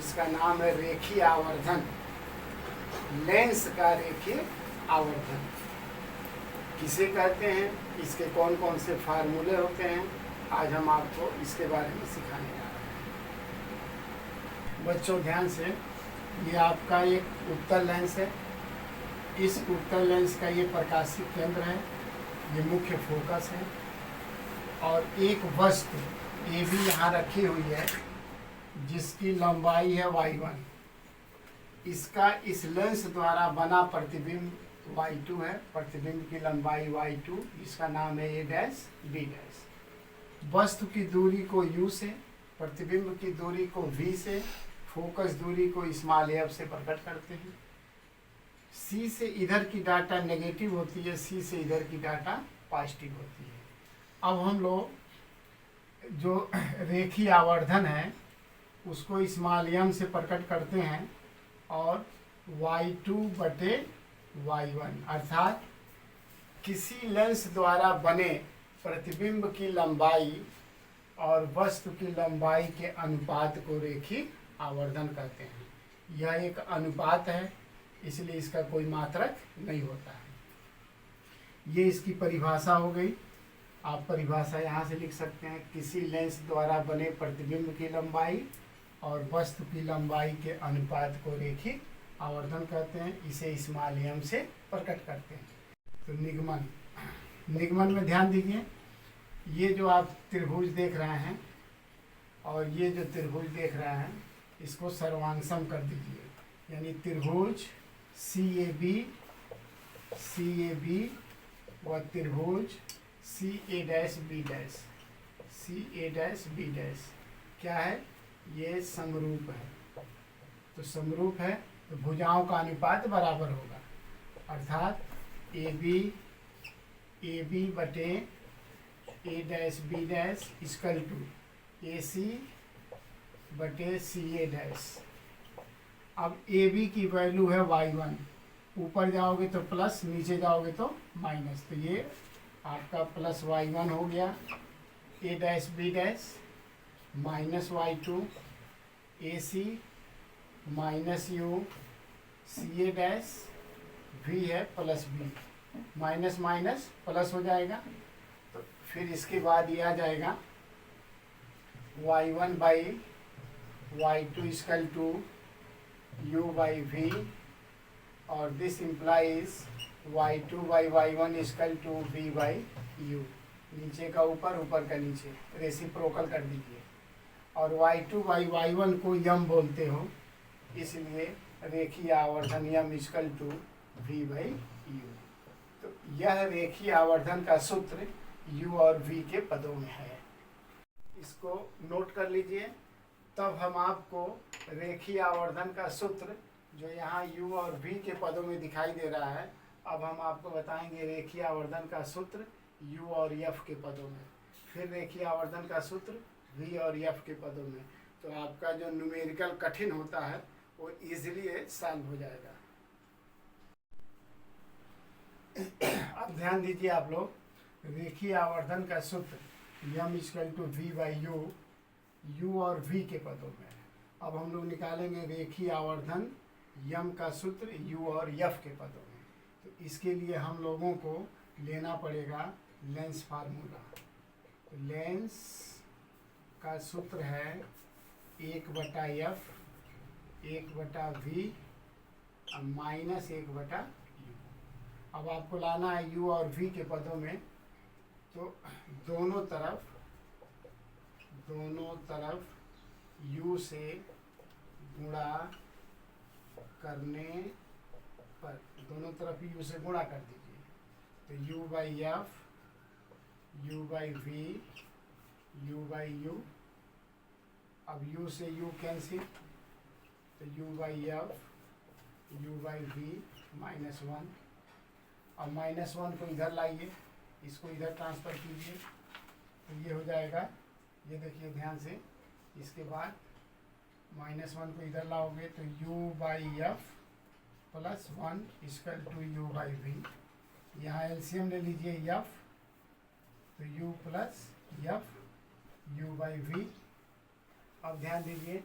इसका नाम है रेखीय आवर्धन, लेंस का रेखीय आवर्धन किसे कहते हैं, इसके कौन कौन से फार्मूले होते हैं, आज हम आपको इसके बारे में सिखाने जा रहे हैं। बच्चों ध्यान से, ये आपका एक उत्तल लेंस है। इस उत्तल लेंस का ये प्रकाशित केंद्र है, ये मुख्य फोकस है, और एक वस्तु ये भी यहाँ रखी हुई है जिसकी लंबाई है y1। इसका इस लेंस द्वारा बना प्रतिबिंब y2 है, प्रतिबिंब की लंबाई y2, इसका नाम है a डैश b डैश। वस्तु की दूरी को u से, प्रतिबिंब की दूरी को v से, फोकस दूरी को स्मॉल f से प्रकट करते हैं। c से इधर की डाटा नेगेटिव होती है, c से इधर की डाटा पॉजिटिव होती है। अब हम लोग जो रेखीय आवर्धन है उसको स्मॉल m से प्रकट करते हैं और y2 बटे y1, अर्थात किसी लेंस द्वारा बने प्रतिबिंब की लंबाई और वस्तु की लंबाई के अनुपात को रेखीय आवर्धन कहते हैं। यह एक अनुपात है, इसलिए इसका कोई मात्रक नहीं होता है। ये इसकी परिभाषा हो गई। आप परिभाषा यहाँ से लिख सकते हैं, किसी लेंस द्वारा बने प्रतिबिंब की लंबाई और वस्तु की लंबाई के अनुपात को रेखीय आवर्धन कहते हैं। इसे स्मॉल m से प्रकट करते हैं। तो निगमन में ध्यान दीजिए, ये जो आप त्रिभुज देख रहे हैं और ये जो त्रिभुज देख रहे हैं इसको सर्वांशम कर दीजिए, यानी त्रिभुज CAB व त्रिभुज CA डैश B डैश क्या है, ये समरूप है। तो समरूप है तो भुजाओं का अनुपात बराबर होगा, अर्थात AB बटे A dash B dash equal to AC बटे CA डैश। अब AB की वैल्यू है y1, ऊपर जाओगे तो प्लस, नीचे जाओगे तो माइनस, तो ये आपका प्लस y1 हो गया। A dash B dash minus y2 AC minus U CA dash V है plus B, minus minus plus हो जाएगा। तो फिर इसके बाद ये आ जाएगा y1 by y2 equal to U by V, और this implies y2 by y1 equal to V by U। नीचे का ऊपर, ऊपर का नीचे, रेसिप्रोकल कर दीजिए। और y2 बाई y1 को m बोलते हो, इसलिए रेखीय आवर्धन m equal to V by U। तो यह रेखीय आवर्धन का सूत्र u और v के पदों में है। इसको नोट कर लीजिए। तब हम आपको रेखीय आवर्धन का सूत्र जो यहाँ u और v के पदों में दिखाई दे रहा है, अब हम आपको बताएंगे रेखीय आवर्धन का सूत्र u और f के पदों में, फिर रेखीय आवर्धन का सूत्र v और f के पदों में। तो आपका जो न्यूमेरिकल कठिन होता है वो इजीली सॉल्व हो जाएगा। अब ध्यान दीजिए आप लोग, रेखीय आवर्धन का सूत्र m equal to v by u और v के पदों में। अब हम लोग निकालेंगे रेखीय आवर्धन m का सूत्र u और f के पदों में। तो इसके लिए हम लोगों को लेना पड़ेगा लेंस फार्मूला। तो लेंस का सूत्र है 1/f 1/v माइनस 1/u। अब आपको लाना है u और v के पदों में, तो दोनों तरफ u से गुणा करने पर, दोनों तरफ u से गुणा कर दीजिए। तो u by f, u by v, u by u। अब u से u कैंसिल, तो u by f, u by v minus 1। अब माइनस 1 को इधर लाइए, इसको इधर ट्रांसफ़र कीजिए, तो ये हो जाएगा, ये देखिए ध्यान से। इसके बाद माइनस 1 को इधर लाओगे तो u by f plus 1 equal to u by v। यहाँ एलसीएम ले लीजिए f, तो u प्लस f u बाई v। अब ध्यान दीजिए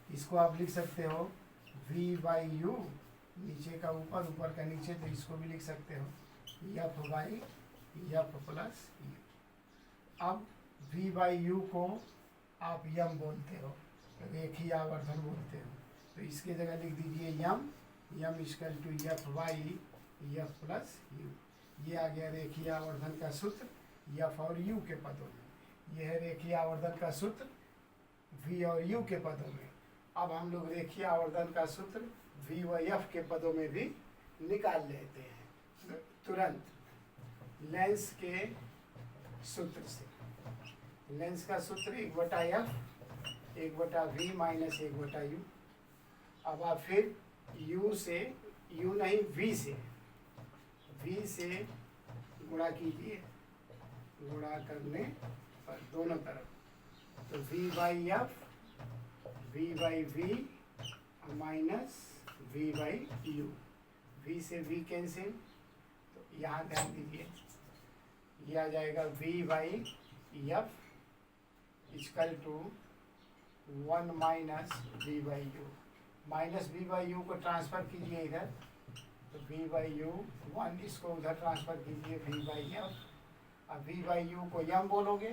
इसको आप लिख सकते हो v बाई यू, नीचे का ऊपर, ऊपर का नीचे, तो इसको भी लिख सकते हो F by f plus you. अब v बाई यू को आप यम बोलते हो, रेखीय आवर्धन बोलते हो, तो इसके जगह लिख दीजिए m equal to f by f plus u. ये आ गया रेखीय आवर्धन का सूत्र यफ और यू के पदों में। यह है रेखीय आवर्धन का सूत्र v और u के पदों में। अब हम लोग रेखीय आवर्धन का सूत्र v व f के पदों में भी निकाल लेते हैं तुरंत लेंस के सूत्र से। लेंस का सूत्र 1/f 1/v माइनस 1/u। अब आप फिर u से, u नहीं v से गुणा कीजिए, गुणा करने पर दोनों तरफ, तो v by f, v by v minus v by u. v से v कैंसिल, तो यहाँ ध्यान दीजिए, यह आ जाएगा v by f equal to 1 minus v by u. Minus v by u को ट्रांसफर कीजिए इधर, तो v बाई यू 1, इसको उधर ट्रांसफर कीजिए v बाई एफ। अब v बाई यू को यम बोलोगे,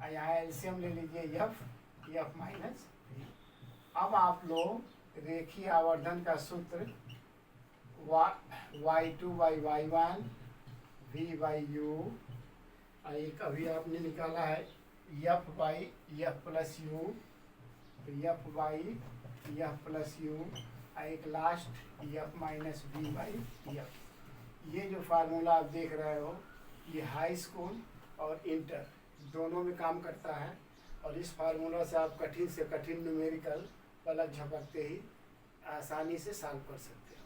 यहाँ एलसीएम ले लीजिए एफ माइनस वी। अब आप लोग रेखीय आवर्धन का सूत्र y2 by y1 v by you, एक अभी आपने निकाला है f by f plus u, तो f by f plus u, एक last f minus v by f. ये जो फार्मूला आप देख रहे हो, ये हाई स्कूल और इंटर दोनों में काम करता है, और इस फार्मूला से आप कठिन से कठिन न्यूमेरिकल पलक झपकते ही आसानी से सॉल्व कर सकते हैं।